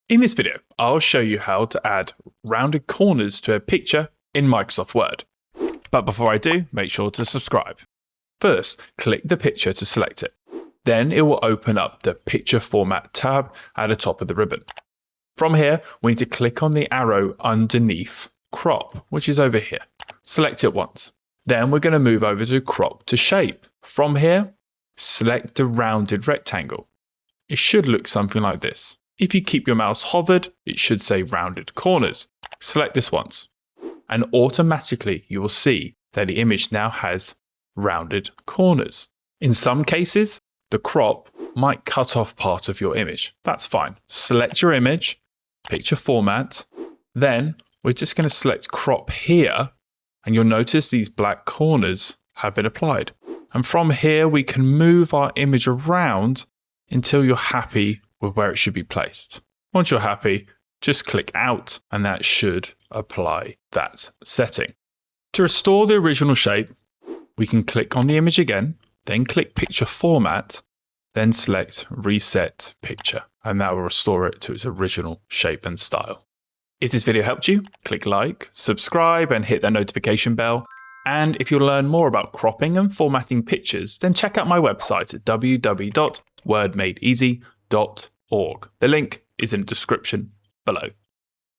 In this video, I'll show you how to add rounded corners to a picture in Microsoft Word. But before I do, make sure to subscribe. First, click the picture to select it. Then it will open up the Picture Format tab at the top of the ribbon. From here, we need to click on the arrow underneath Crop, which is over here. Select it once. Then we're going to move over to Crop to Shape. From here, select the rounded rectangle. It should look something like this. If you keep your mouse hovered, it should say Rounded Corners. Select this once, and automatically you will see that the image now has rounded corners. In some cases, the crop might cut off part of your image. That's fine. Select your image, Picture Format, then we're just going to select Crop here, and you'll notice these black corners have been applied. And from here, we can move our image around until you're happy with where it should be placed. Once you're happy, just click out and that should apply that setting. To restore the original shape, we can click on the image again, then click Picture Format, then select Reset Picture, and that will restore it to its original shape and style. If this video helped you, click like, subscribe, and hit that notification bell. And if you learn more about cropping and formatting pictures, then check out my website at www.wordmadeeasy.org. The link is in the description below.